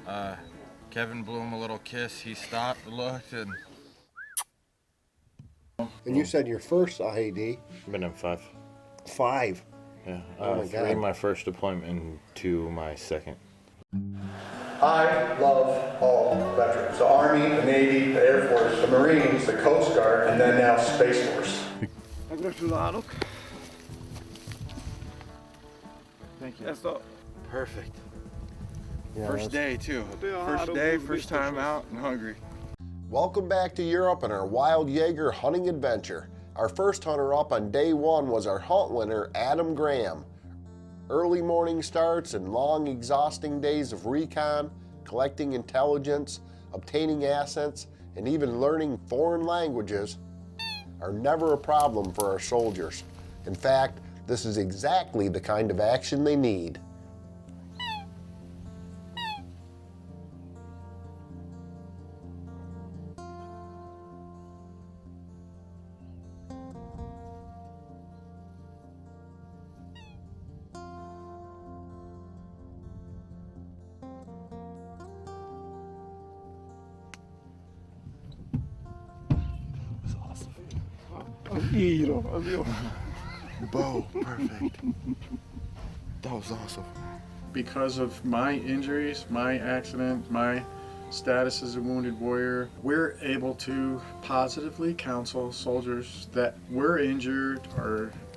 Kevin blew him a little kiss. He stopped, looked, and you said your first IED? Been in 5. 5. Yeah. Oh my 3 God. my first deployment and 2 my second. I love all veterans. The Army, the Navy, the Air Force, the Marines, the Coast Guard, and then now Space Force. thank you. That's all. Perfect. Yeah, First day too. First day, first time out in Hungary. Welcome back to Europe and our wild Jaeger hunting adventure. Our first hunter up on day 1 was our hunt winner, Adam Graham. Early morning starts and long, exhausting days of recon, collecting intelligence, obtaining assets, and even learning foreign languages are never a problem for our soldiers. In fact, this is exactly the kind of action they need. Bow, perfect. That was awesome. Because of my injuries, my accident, my status as a wounded warrior, we're able to positively counsel soldiers that were injured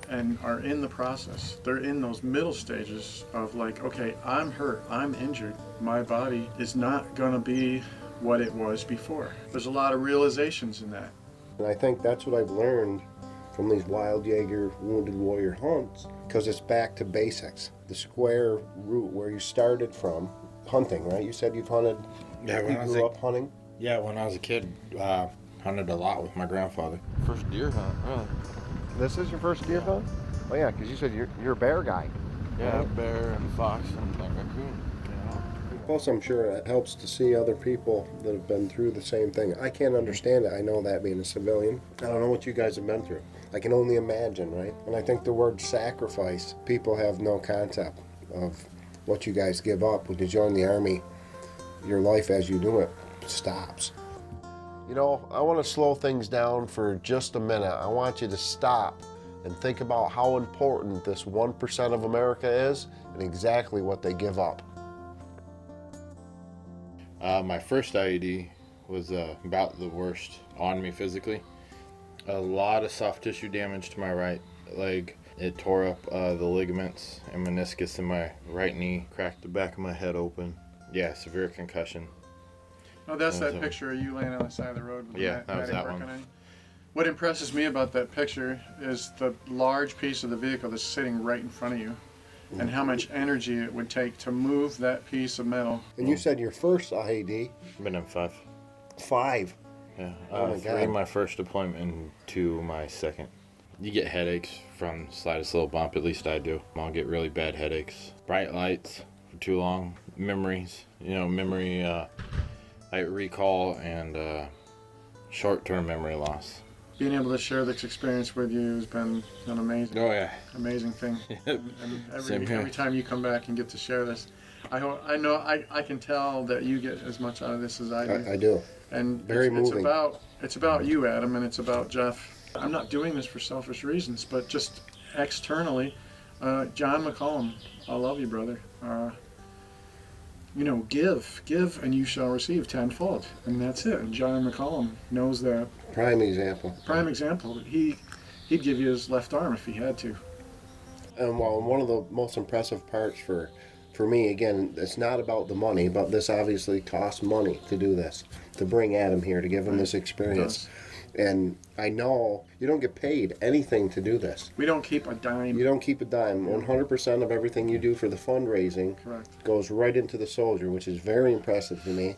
and are in the process. They're in those middle stages of like, okay, I'm hurt, I'm injured. My body is not gonna be what it was before. There's a lot of realizations in that. And I think that's what I've learned from these wild Jaeger wounded warrior hunts, because it's back to basics. The square route where you started from, hunting, right? You said you've hunted, Yeah, you grew up hunting? Yeah, when I was a kid, hunted a lot with my grandfather. First deer hunt, really. This is your first deer hunt? Oh yeah, because you said you're a bear guy. Yeah, bear and fox and like raccoon. Plus, I'm sure it helps to see other people that have been through the same thing. I can't understand it. I know that being a civilian. I don't know what you guys have been through. I can only imagine, right? And I think the word sacrifice, people have no concept of what you guys give up. When you join the Army, your life as you do it stops. You know, I want to slow things down for just a minute. I want you to stop and think about how important this 1% of America is and exactly what they give up. My first IED was about the worst on me physically. A lot of soft tissue damage to my right leg. It tore up the ligaments and meniscus in my right knee, cracked the back of my head open. Yeah, severe concussion. Oh, that's that picture of you laying on the side of the road with Yeah, that was that working one. on you. What impresses me about that picture is the large piece of the vehicle that's sitting right in front of you, and how much energy it would take to move that piece of metal. And you said your first IED? Been in 5. 5. Yeah. Oh my 3 God. my first deployment and 2 my second. You get headaches from slightest little bump, at least I do. I'll get really bad headaches. Bright lights for too long. Memories, memory, I recall and short-term memory loss. Being able to share this experience with you has been an amazing, Oh yeah. amazing thing. And Same here. every time you come back and get to share this, I can tell that you get as much out of this as I do. I do. And Very moving. It's about you, Adam, and it's about Jeff. I'm not doing this for selfish reasons, but just externally, John McCollum, I love you, brother. Give, and you shall receive tenfold, and that's it. And John McCollum knows that. Prime example. Prime example. He'd give you his left arm if he had to. And well, one of the most impressive parts for me, again, it's not about the money, but this obviously costs money to do this, to bring Adam here, to give him this experience. And I know you don't get paid anything to do this. We don't keep a dime. You don't keep a dime. 100% of everything you do for the fundraising goes right into the soldier, which is very impressive to me.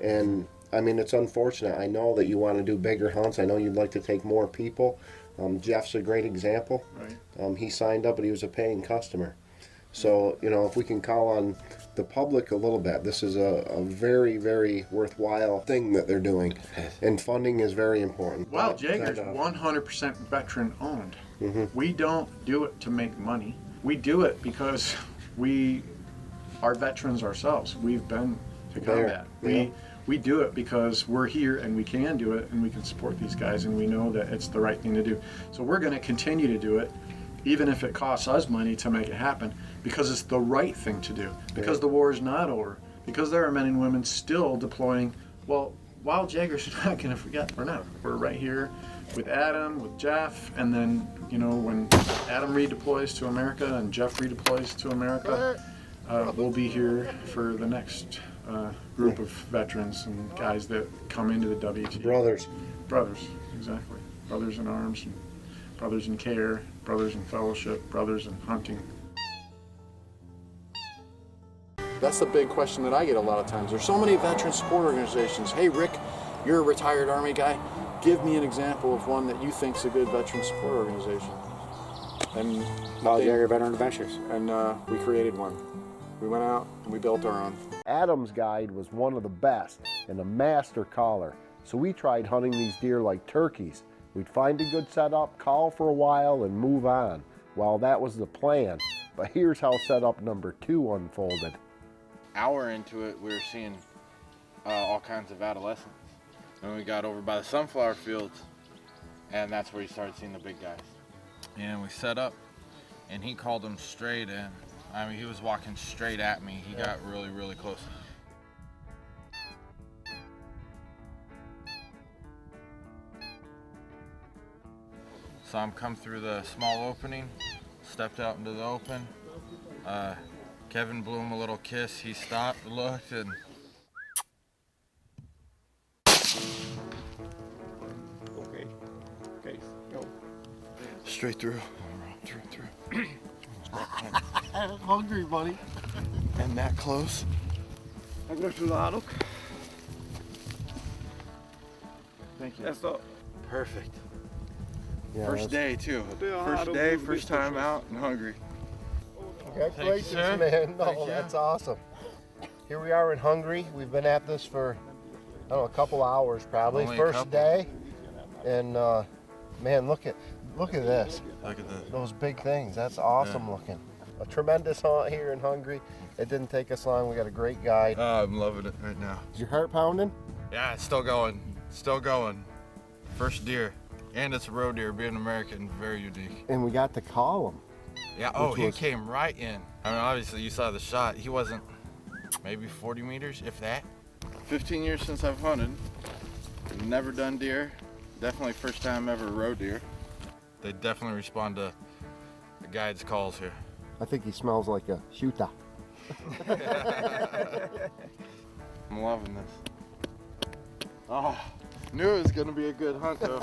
And I mean, it's unfortunate. I know that you want to do bigger hunts. I know you'd like to take more people. Jeff's a great example. Right. He signed up, but he was a paying customer. So, if we can call on the public a little bit, this is a very, very worthwhile thing that they're doing. And funding is very important. Wild Jaeger's 100% veteran owned. We don't do it to make money. We do it because we are veterans ourselves. We've been to There, combat. yeah. We do it because we're here and we can do it and we can support these guys and we know that it's the right thing to do. So we're going to continue to do it, even if it costs us money to make it happen, because it's the right thing to do, because the war is not over, because there are men and women still deploying. Well, Wild Jaeger's not going to forget. We're not. We're right here with Adam, with Jeff, and then, you know, when Adam redeploys to America and Jeff redeploys to America, we'll be here for the next group of veterans and guys that come into the WT. Brothers. Brothers, exactly. Brothers in arms, and brothers in care, brothers in fellowship, brothers in hunting. That's the big question that I get a lot of times. There's so many veteran support organizations. Hey, Rick, you're a retired Army guy. Give me an example of one that you think's a good veteran support organization. And Wild Jaeger Veteran Adventures. And we created one. We went out and we built our own. Adam's guide was one of the best and a master caller. So we tried hunting these deer like turkeys. We'd find a good setup, call for a while, and move on. Well, that was the plan. But here's how setup number 2 unfolded. Hour into it, we were seeing all kinds of adolescents. And we got over by the sunflower fields, and that's where you started seeing the big guys. And we set up, and he called them straight in. I mean, he was walking straight at me. He got really, really close. So I'm come through the small opening, stepped out into the open. Kevin blew him a little kiss. He stopped, looked, and Okay, go. straight through. Through. Hungry, buddy. And that close. Gratulado. Thank you. That's all. Perfect. Yeah, First day too. First day, first time out in Hungary. Congratulations, sir. man. No, Thank you. that's awesome. Here we are in Hungary. We've been at this for, I don't know, a couple hours probably. Only a First couple. day. And man, look at this. Look at that. Those big things. That's awesome looking. A tremendous hunt here in Hungary. It didn't take us long. We got a great guide. Oh, I'm loving it right now. Is your heart pounding? Yeah, it's still going. Still going. First deer. And it's a roe deer, being American, very unique. And we got to call him. Yeah, oh, Which he was- came right in. I mean, obviously you saw the shot. He wasn't maybe 40 meters, if that. 15 years since I've hunted. Never done deer. Definitely first time ever roe deer. They definitely respond to the guide's calls here. I think he smells like a shooter. I'm loving this. Oh, knew it was gonna be a good hunt though.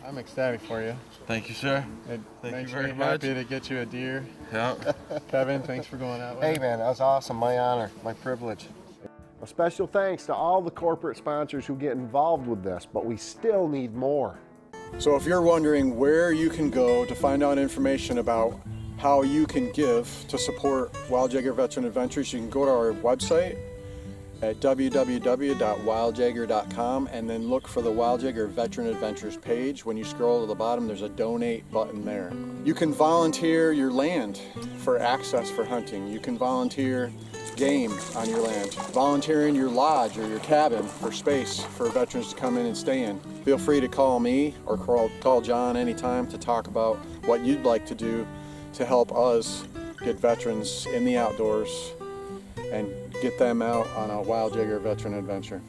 I'm ecstatic for you. Thank you, sir. It Thank makes you very me much. happy to get you a deer. Yeah. Kevin, thanks for going out with Hey me. man, that was awesome. My honor, my privilege. A special thanks to all the corporate sponsors who get involved with this, but we still need more. So if you're wondering where you can go to find out information about how you can give to support Wild Jaeger Veteran Adventures, you can go to our website at www.wildjaeger.com and then look for the Wild Jaeger Veteran Adventures page. When you scroll to the bottom, there's a donate button there. You can volunteer your land for access for hunting. You can volunteer game on your land, volunteering your lodge or your cabin for space for veterans to come in and stay in. Feel free to call me or call John anytime to talk about what you'd like to do to help us get veterans in the outdoors and get them out on a Wild Jaeger Veteran Adventure.